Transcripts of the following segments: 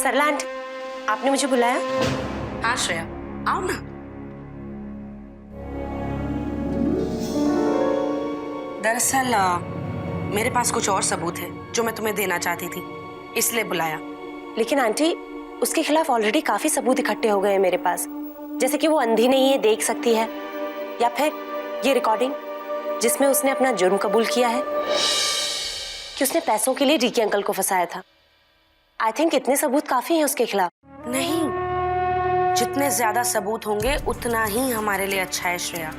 सरला aunty, आपने मुझे बुलाया? हाँ श्रेया, आओ ना। दरअसल मेरे पास कुछ और सबूत है जो मैं तुम्हें देना चाहती थी, इसलिए बुलाया। लेकिन आंटी, उसके खिलाफ ऑलरेडी काफी सबूत इकट्ठे हो गए हैं मेरे पास, जैसे कि वो अंधी नहीं है, देख सकती है, या फिर ये रिकॉर्डिंग जिसमें उसने अपना जुर्म कबूल किया है कि उसने पैसों के लिए रिकी अंकल को फंसाया था। आई थिंक इतने सबूत काफी हैं उसके खिलाफ। नहीं, जितने ज्यादा सबूत होंगे उतना ही हमारे लिए अच्छा है श्रेया।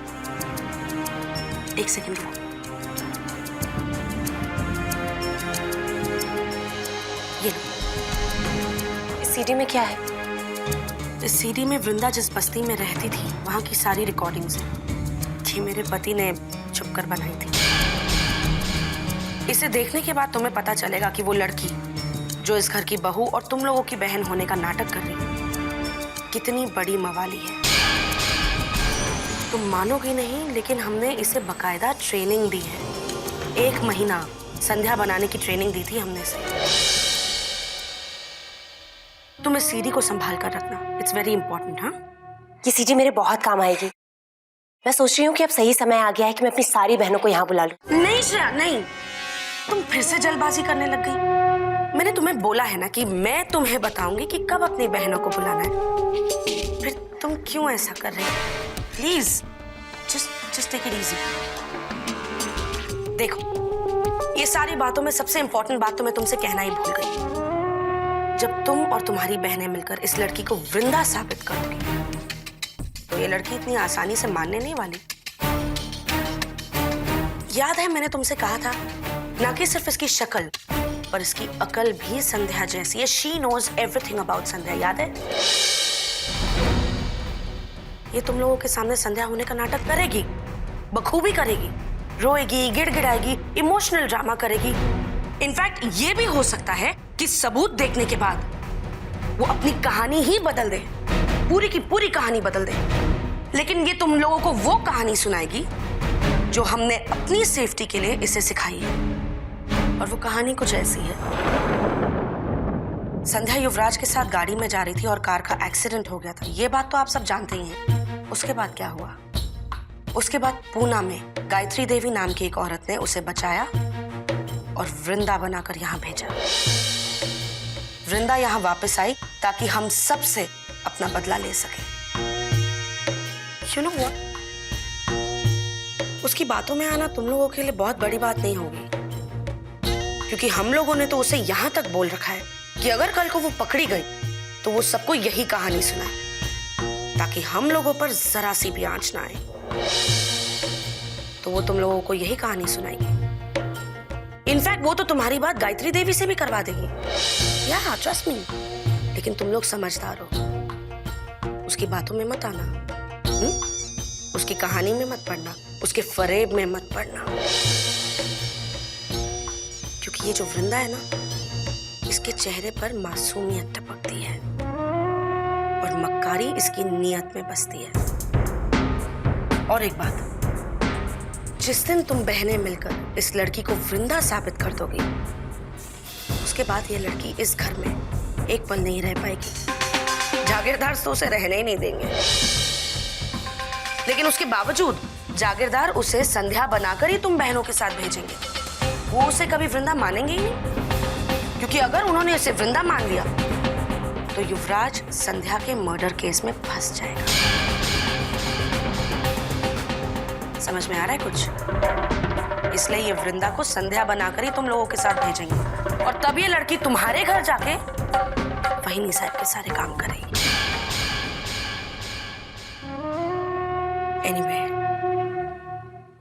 एक सेकंड रुको। ये लो। इस सीडी में क्या है? इस सीडी में वृंदा जिस बस्ती में रहती थी वहां की सारी रिकॉर्डिंग्स हैं। ये मेरे पति ने छुपकर बनाई थी। इसे देखने के बाद तुम्हें पता चलेगा कि वो लड़की जो इस घर की बहू और तुम लोगों की बहन होने का नाटक कर रही है कितनी बड़ी मवाली है। तुम मानोगी नहीं, लेकिन हमने इसे बकायदा ट्रेनिंग दी है। 1 महीना संध्या बनाने की ट्रेनिंग दी थी हमने इसे। तुम इस सीडी को संभाल कर रखना, इट्स वेरी इंपॉर्टेंट। हाँ, ये सीडी मेरे बहुत काम आएगी। मैं सोच रही हूँ कि अब सही समय आ गया है कि मैं अपनी सारी बहनों को यहाँ बुला लूं। नहीं श्रेया, नहीं, तुम फिर से जल्दबाजी करने लग गई। मैंने तुम्हें बोला है ना कि मैं तुम्हें बताऊंगी कि कब अपनी बहनों को बुलाना है। फिर तुम क्यों ऐसा कर रही हो? Please just take it easy. देखो, ये सारी बातों में सबसे इंपॉर्टेंट बात तो मैं तुमसे कहना ही भूल गई। जब तुम और तुम्हारी बहनें मिलकर इस लड़की को वृंदा साबित कर दोगी तो ये लड़की इतनी आसानी से मानने नहीं वाली। याद है मैंने तुमसे कहा था ना कि सिर्फ इसकी शक्ल पर इसकी अकल भी संध्या जैसी है। शी नोज एवरीथिंग अबाउट संध्या, याद है? ये तुम लोगों के सामने संध्या होने का नाटक करेगी, बखूबी करेगी, रोएगी, गिड़गिड़ाएगी, इमोशनल ड्रामा करेगी। इनफैक्ट ये भी हो सकता है कि सबूत देखने के बाद वो अपनी कहानी ही बदल दे, पूरी की पूरी कहानी बदल दे। लेकिन ये तुम लोगों को वो कहानी सुनाएगी जो हमने अपनी सेफ्टी के लिए इसे सिखाई है। और वो कहानी कुछ ऐसी है। संध्या युवराज के साथ गाड़ी में जा रही थी और कार का एक्सीडेंट हो गया था। ये बात तो आप सब जानते ही हैं। उसके बाद क्या हुआ? उसके बाद पूना में गायत्री देवी नाम की एक औरत ने उसे बचाया और वृंदा बनाकर यहाँ भेजा। वृंदा यहाँ वापस आई ताकि हम सब से अपना बदला ले सके। You know what? उसकी बातों में आना तुम लोगों के लिए बहुत बड़ी बात नहीं होगी, क्योंकि हम लोगों ने तो उसे यहां तक बोल रखा है कि अगर कल को वो पकड़ी गई तो वो सबको यही कहानी सुनाए, ताकि हम लोगों पर जरा सी भी आंच ना आए। तो वो तुम लोगों को यही कहानी सुनाएगी। इनफैक्ट वो तो तुम्हारी बात गायत्री देवी से भी करवा देगी। या ट्रस्ट मी। लेकिन तुम लोग समझदार हो, उसकी बातों में मत आना, उसकी कहानी में मत पड़ना, उसके फरेब में मत पड़ना। क्योंकि ये जो वृंदा है ना, इसके चेहरे पर मासूमियत टपकती है और मक्कारी इसकी नीयत में बसती है। और एक बात, जिस दिन तुम बहनें मिलकर इस लड़की को वृंदा साबित कर दोगी, उसके बाद ये लड़की इस घर में एक पल नहीं रह पाएगी। जागीरदार तो उसे रहने ही नहीं देंगे। लेकिन उसके बावजूद जागीरदार उसे संध्या बनाकर ही तुम बहनों के साथ भेजेंगे। वो उसे कभी वृंदा मानेंगे ही नहीं, क्योंकि अगर उन्होंने उसे वृंदा मान लिया तो युवराज संध्या के मर्डर केस में फंस जाएगा। समझ में आ रहा है कुछ? इसलिए ये वृंदा को संध्या बनाकर ही तुम लोगों के साथ भेजेंगे और तब ये लड़की तुम्हारे घर जाके वहीनी साहब के सारे काम करेगी। एनीवे,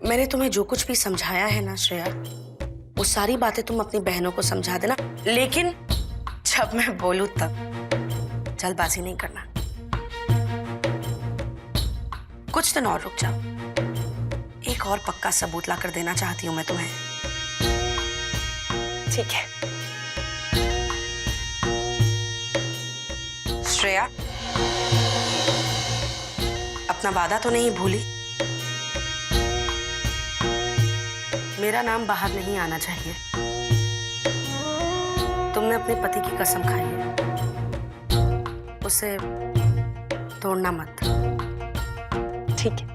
मैंने तुम्हें जो कुछ भी समझाया है ना श्रेया, वो सारी बातें तुम अपनी बहनों को समझा देना, लेकिन जब मैं बोलूं तब जल्दबाजी नहीं करना। कुछ दिन और रुक जाओ, एक और पक्का सबूत लाकर देना चाहती हूं मैं तुम्हें। ठीक है श्रेया, अपना वादा तो नहीं भूली? मेरा नाम बाहर नहीं आना चाहिए। तुमने अपने पति की कसम खाई है उसे तोड़ना मत। ठीक है।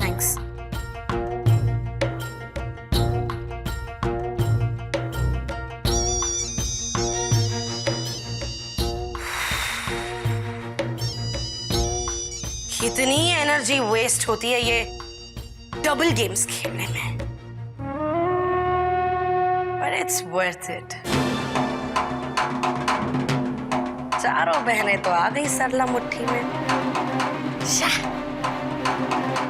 थैंक्स। कितनी एनर्जी वेस्ट होती है ये डबल गेम्स खेलने में, बट इट्स वर्थ इट। चारों बहनें तो आ गई सरला मुट्ठी में। शाह,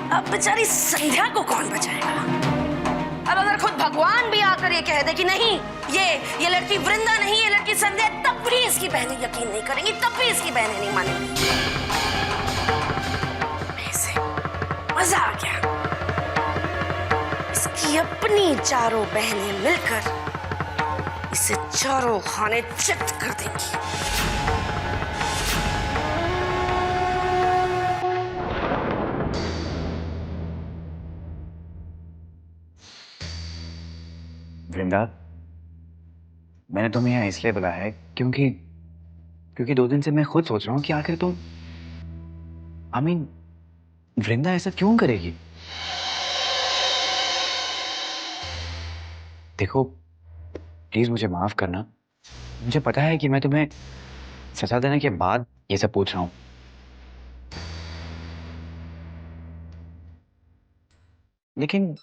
अब बेचारी संध्या को कौन बचाएगा? अब अगर खुद भगवान भी आकर ये कह दे कि नहीं, ये लड़की वृंदा नहीं, ये लड़की संध्या, तब भी इसकी बहनें यकीन नहीं करेंगी, तब भी इसकी बहनें नहीं मानेंगी। मजा आ गया। इसकी अपनी चारों बहनें मिलकर इसे चारों खाने चित कर देंगी। वृंदा, मैंने तुम्हें यहाँ इसलिए बुलाया है क्योंकि 2 दिन से मैं खुद सोच रहा हूँ कि आखिर तुम वृंदा ऐसा क्यों करेगी? देखो, प्लीज मुझे माफ करना। मुझे पता है कि मैं तुम्हें सजा देने के बाद ये सब पूछ रहा हूँ, लेकिन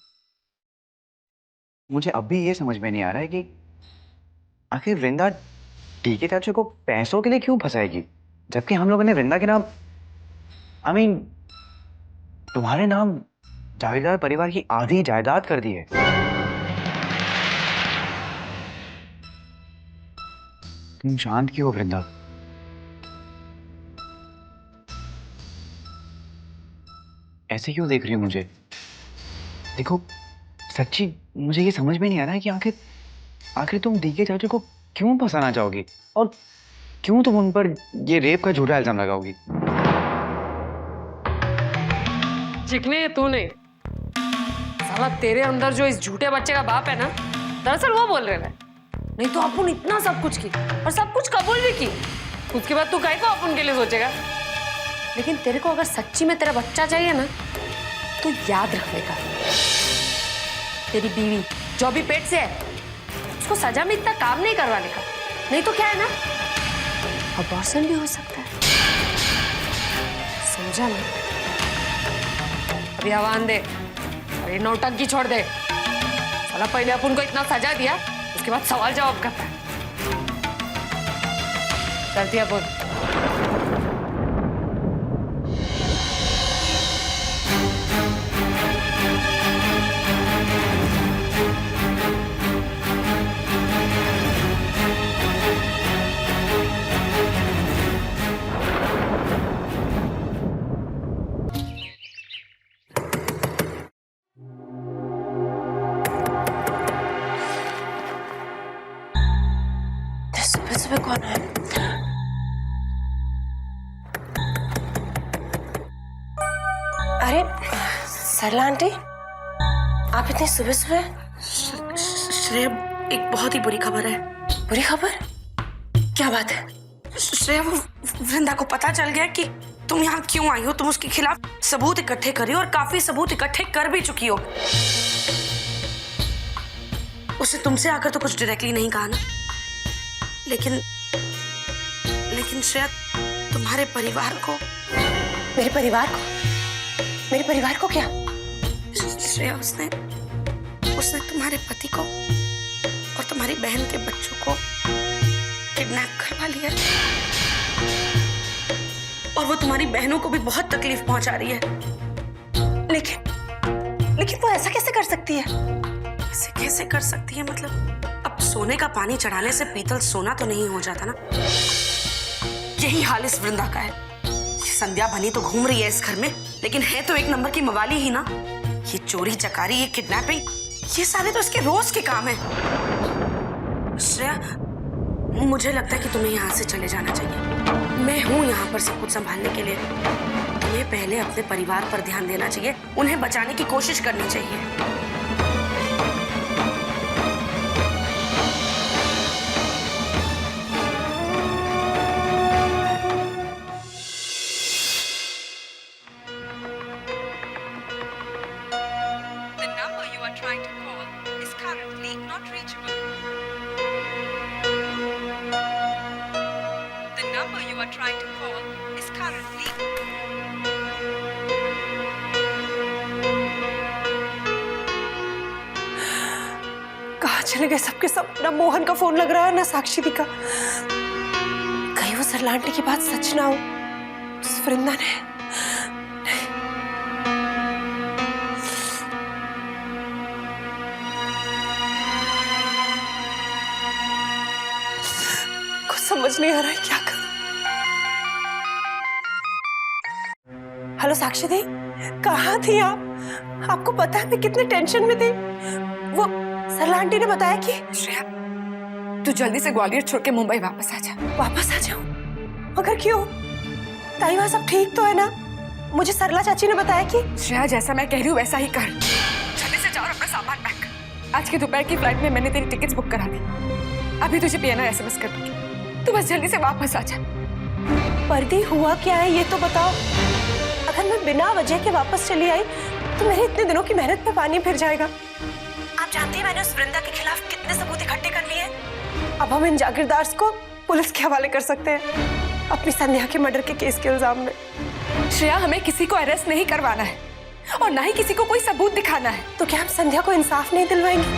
मुझे अब भी ये समझ में नहीं आ रहा है कि आखिर वृंदा डीके चाचू को पैसों के लिए क्यों फंसाएगी, जबकि हम लोगों ने वृंदा के नाम तुम्हारे नाम जागीरदार परिवार की आधी जायदाद कर दी है। तुम शांत क्यों हो वृंदा? ऐसे क्यों देख रही हो मुझे? देखो, सच्ची मुझे ये समझ में नहीं आ रहा है कि आखिर तुम डीके चाचू को क्यों फंसाना चाहोगी और क्यों तुम उन पर ये रेप का झूठा इल्जाम लगाओगी? चिकने तू नहीं, साला तेरे अंदर जो इस झूठे बच्चे का बाप है ना, दरअसल वो बोल रहे हैं। नहीं तो अपन इतना सब कुछ की और सब कुछ कबूल भी की, उसके बाद तू काहे को अपन के लिए सोचेगा? लेकिन तेरे को अगर सच्ची में तेरा बच्चा चाहिए ना, तो याद रखने का, तेरी बीवी जो अभी पेट से है उसको सजा में इतना काम नहीं करवाने का, नहीं तो क्या है ना, अबॉर्शन भी हो सकता है। समझा ना? अभी आवाज दे और ये नौटंकी छोड़ दे। साला पहले अपन को इतना सजा दिया, उसके बाद सवाल जवाब करता है। चलती अपन। सुबह कौन है? अरे सरला आंटी, आप इतनी सुबह सुबह? श्रेया, एक बहुत ही बुरी खबर है। बुरी खबर? क्या बात है? श्रेया, वो वृंदा को पता चल गया कि तुम यहाँ क्यों आई हो। तुम उसके खिलाफ सबूत इकट्ठे कर रही हो और काफी सबूत इकट्ठे कर भी चुकी हो। उसे तुमसे आकर तो कुछ डायरेक्टली नहीं कहा ना, लेकिन श्रेया, तुम्हारे परिवार को। मेरे परिवार को? मेरे परिवार को क्या? श्रेया, उसने तुम्हारे पति को और तुम्हारी बहन के बच्चों को किडनैप करवा लिया और वो तुम्हारी बहनों को भी बहुत तकलीफ पहुंचा रही है। लेकिन वो ऐसा कैसे कर सकती है? ऐसे कैसे कर सकती है मतलब? अब सोने का पानी चढ़ाने से पीतल सोना तो नहीं हो जाता ना। यही हाल इस वृंदा का है। संध्या बनी तो घूम रही है इस घर में, लेकिन है तो एक नंबर की मवाली ही ना। ये चोरी चकारी, ये किडनैपिंग, ये सारे तो इसके रोज के काम है। श्रेया, मुझे लगता है कि तुम्हें यहाँ से चले जाना चाहिए। मैं हूँ यहाँ पर सब कुछ संभालने के लिए। तुम्हें पहले अपने परिवार पर ध्यान देना चाहिए, उन्हें बचाने की कोशिश करनी चाहिए। Power is currently कहाँ चले गए सबके सब? ना मोहन का फोन लग रहा है ना साक्षी दी का। कहीं वो सरला आंटी की बात सच ना हो। उस वृंदा ने कुछ समझ नहीं आ रहा है क्या करूं। हेलो साक्षी दी, कहाँ थी आप? आपको पता है मैं कितने टेंशन में थी। वो सरला आंटी ने बताया कि श्रेया, तू जल्दी से ग्वालियर छोड़ के मुंबई वापस आ जा। वापस आ जाऊं? मगर क्यों? ताई वहाँ सब ठीक तो है ना? मुझे सरला चाची ने बताया कि श्रेया, जैसा मैं कह रही हूँ वैसा ही कर। जल्दी से जाओ और अपना सामान पैक कर। आज के दोपहर की फ्लाइट में मैंने तेरी टिकट्स बुक करा दी। अभी तुझे पीएनआर एसएमएस कर दूंगी। तू बस जल्दी से वापस आ जा। पर्दी हुआ क्या है ये तो बताओ। अगर मैं बिना वजह के वापस चली आई तो मेरे इतने दिनों की मेहनत पे पानी फिर जाएगा। आप जानती हैं मैंने उस वृंदा के खिलाफ कितने सबूत इकट्ठे कर लिए। अब हम इन जागीरदार्स को पुलिस के हवाले कर सकते हैं अपनी संध्या के मर्डर के केस के इल्जाम में। श्रेया, हमें किसी को अरेस्ट नहीं करवाना है और ना ही किसी को कोई सबूत दिखाना है। तो क्या हम संध्या को इंसाफ नहीं दिलवाएंगे?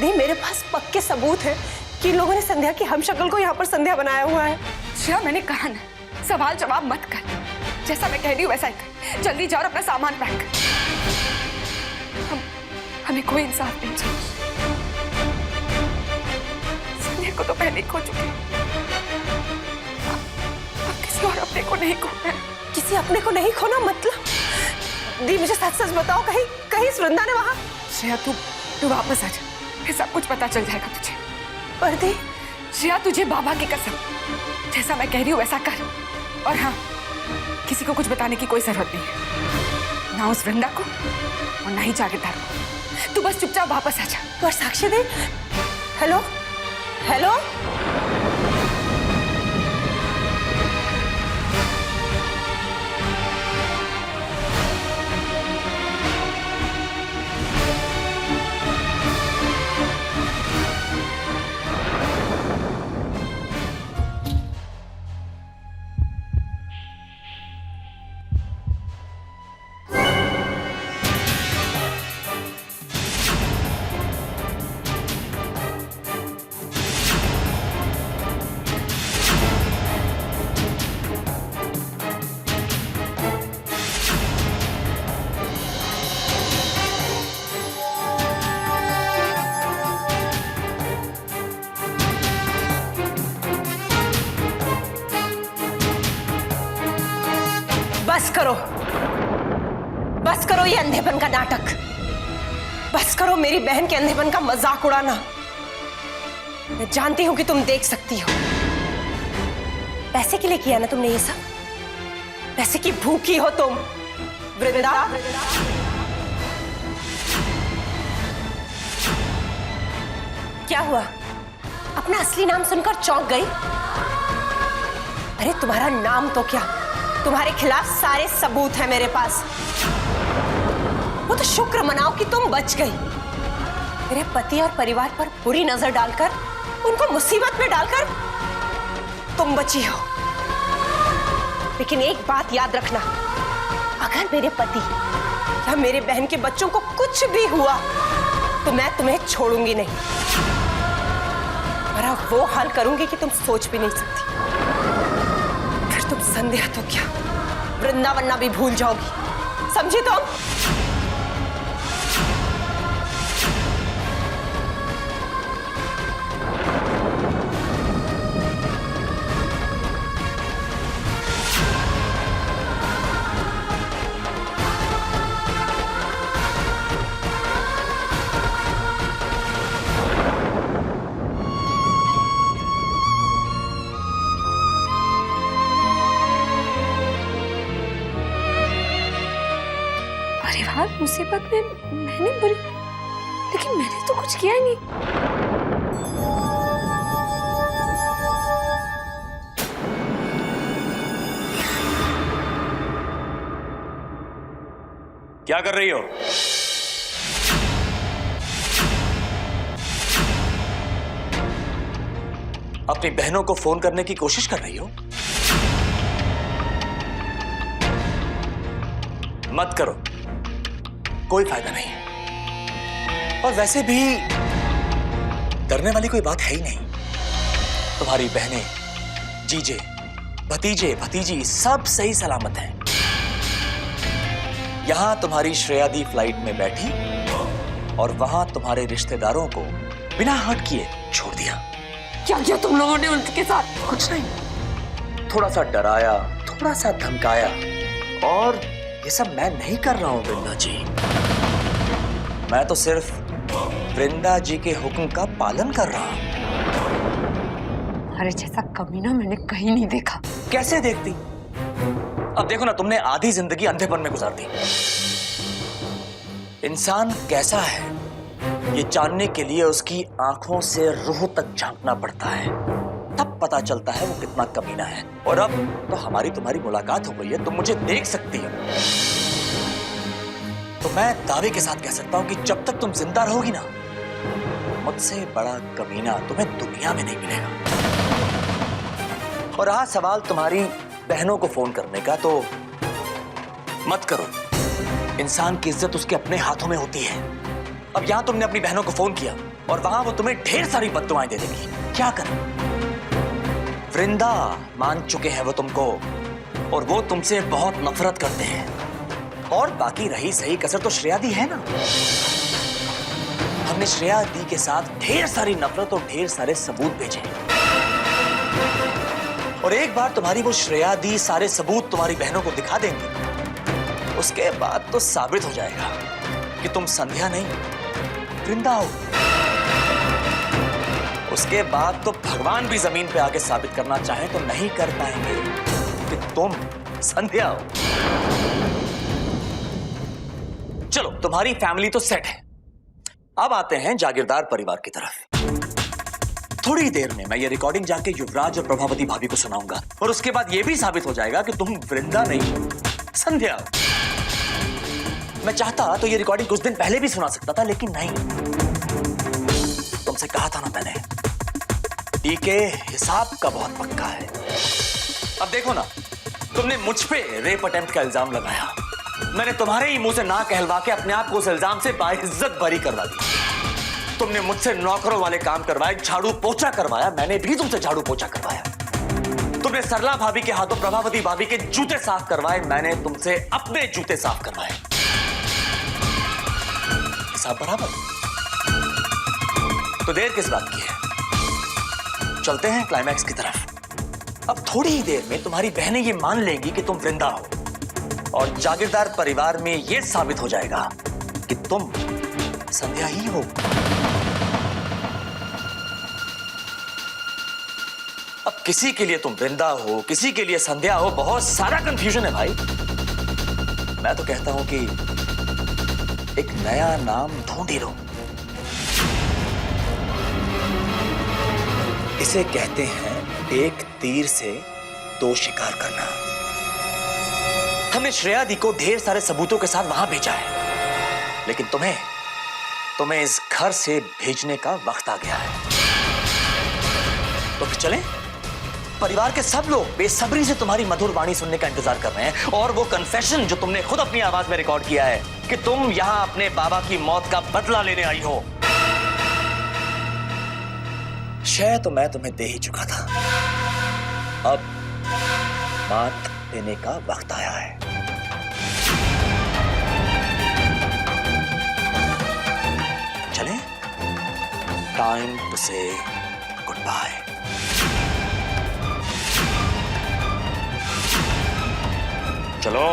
दी, मेरे पास पक्के सबूत है कि लोगों ने संध्या की हमशक्ल को यहाँ पर संध्या बनाया हुआ है। श्रेया, मैंने कहा ना, सवाल जवाब मत कर। जैसा मैं कह रही हूँ वैसा ही कर। जल्दी जाओ और अपना सामान पैक कर। हमें कोई इंसाफ नहीं चाहिए। संध्या को तो पहले ही खो चुके हैं। अब किसी और अपने को नहीं खोना है। किसी अपने को नहीं खोना मतलब? दी, मुझे सच सच बताओ, कहीं इस वृंदा ने वहां। श्रेया, तू वापस आ जा, फिर सब कुछ पता चल जाएगा तुझे। पर दी, श्रेया, तुझे बाबा की कसम, जैसा मैं कह रही हूँ वैसा कर। और हाँ, किसी को कुछ बताने की कोई जरूरत नहीं है, ना उस वृंदा को और ना ही जागीरदार को। तू बस चुपचाप वापस आ जा। पर साक्षी दी, हेलो हेलो, बस करो ये अंधेपन का नाटक। बस करो मेरी बहन के अंधेपन का मजाक उड़ाना। मैं जानती हूं कि तुम देख सकती हो। पैसे के लिए किया ना तुमने ये सब? पैसे की भूखी हो तुम वृंदा। क्या हुआ? अपना असली नाम सुनकर चौंक गई? अरे तुम्हारा नाम तो क्या, तुम्हारे खिलाफ सारे सबूत हैं मेरे पास। वो तो शुक्र मनाओ कि तुम बच गई। मेरे पति और परिवार पर बुरी नजर डालकर, उनको मुसीबत में डालकर तुम बची हो। लेकिन एक बात याद रखना, अगर मेरे पति या मेरे बहन के बच्चों को कुछ भी हुआ तो मैं तुम्हें छोड़ूंगी नहीं। मेरा वो हाल करूंगी कि तुम सोच भी नहीं सकती। फिर तुम संध्या तो क्या, वृंदावन भी भूल जाओगी, समझी तुम? परिवार मुसीबत में मैंने बुरी, लेकिन मैंने तो कुछ किया ही नहीं। क्या कर रही हो? अपनी बहनों को फोन करने की कोशिश कर रही हो? मत करो, कोई फायदा नहीं। और वैसे भी डरने वाली कोई बात है ही नहीं। तुम्हारी बहनें, जीजे, भतीजे, भतीजी सब सही सलामत हैं। यहां तुम्हारी श्रेया दी फ्लाइट में बैठी और वहां तुम्हारे रिश्तेदारों को बिना हर्ट किए छोड़ दिया। क्या किया तुम लोगों ने उनके साथ? कुछ नहीं, थोड़ा सा डराया, थोड़ा सा धमकाया। और ये सब मैं नहीं कर रहा हूं वृंदा जी, मैं तो सिर्फ वृंदा जी के हुक्म का पालन कर रहा हूं। अरे जैसा कमीना मैंने कहीं नहीं देखा। कैसे देखती? अब देखो ना, तुमने आधी जिंदगी अंधेपन में गुजार दी। इंसान कैसा है ये जानने के लिए उसकी आंखों से रूह तक झांकना पड़ता है, तब पता चलता है वो कितना कमीना है। और अब तो हमारी तुम्हारी मुलाकात हो गई है, तुम मुझे देख सकती हो। तो मैं दावे के साथ कह सकता हूं कि जब तक तुम जिंदा रहोगी ना, मुझसे बड़ा कमीना तुम्हें दुनिया में नहीं मिलेगा। और रहा सवाल तुम्हारी बहनों को फोन करने का, तो मत करो। इंसान की इज्जत उसके अपने हाथों में होती है। अब यहां तुमने अपनी बहनों को फोन किया और वहां वो तुम्हें ढेर सारी बद्दुआएं दे देगी, क्या करें? वृंदा मान चुके हैं वो तुमको, और वो तुमसे बहुत नफरत करते हैं। और बाकी रही सही कसर तो श्रेया दी है ना। हमने श्रेया दी के साथ ढेर सारी नफरत और ढेर सारे सबूत भेजे, और एक बार तुम्हारी वो श्रेया दी सारे सबूत तुम्हारी बहनों को दिखा देंगी, उसके बाद तो साबित हो जाएगा कि तुम संध्या नहीं वृंदा हो। उसके बाद तो भगवान भी जमीन पे आके साबित करना चाहे तो नहीं कर पाएंगे कि तुम संध्या हो। चलो, तुम्हारी फैमिली तो सेट है। अब आते हैं जागीरदार परिवार की तरफ। थोड़ी देर में मैं ये रिकॉर्डिंग जाके युवराज और प्रभावती भाभी को सुनाऊंगा, और उसके बाद ये भी साबित हो जाएगा कि तुम वृंदा नहीं संध्या हो। मैं चाहता तो ये रिकॉर्डिंग कुछ दिन पहले भी सुना सकता था, लेकिन नहीं। तुमसे कहा था ना मैंने, टीके हिसाब का बहुत पक्का है। अब देखो ना, तुमने मुझ पे रेप अटेम्प्ट का इल्जाम लगाया, मैंने तुम्हारे ही मुंह से ना कहलवा के अपने आप को उस इल्जाम से बाइज्जत बरी करवा दी। तुमने मुझसे नौकरों वाले काम करवाए, झाड़ू पोछा करवाया, मैंने भी तुमसे झाड़ू पोछा करवाया। तुमने सरला भाभी के हाथों प्रभावती भाभी के जूते साफ करवाए, मैंने तुमसे अपने जूते साफ करवाए। हिसाब बराबर। तो देर किस बात की है, चलते हैं क्लाइमैक्स की तरफ। अब थोड़ी ही देर में तुम्हारी बहनें ये मान लेंगी कि तुम वृंदा हो, और जागीरदार परिवार में यह साबित हो जाएगा कि तुम संध्या ही हो। अब किसी के लिए तुम वृंदा हो, किसी के लिए संध्या हो, बहुत सारा कंफ्यूजन है भाई। मैं तो कहता हूं कि एक नया नाम ढूंढ ही लो। इसे कहते हैं एक तीर से दो शिकार करना। हमने श्रेया दी को ढेर सारे सबूतों के साथ वहां भेजा है, लेकिन तुम्हें इस घर से भेजने का वक्त आ गया है। तो फिर चलें? परिवार के सब लोग बेसब्री से तुम्हारी मधुर वाणी सुनने का इंतजार कर रहे हैं, और वो कन्फेशन जो तुमने खुद अपनी आवाज में रिकॉर्ड किया है कि तुम यहां अपने बाबा की मौत का बदला लेने आई हो। शय तो मैं तुम्हें दे ही चुका था, अब मात देने का वक्त आया है। चलें? टाइम टू से गुड बाय। चलो।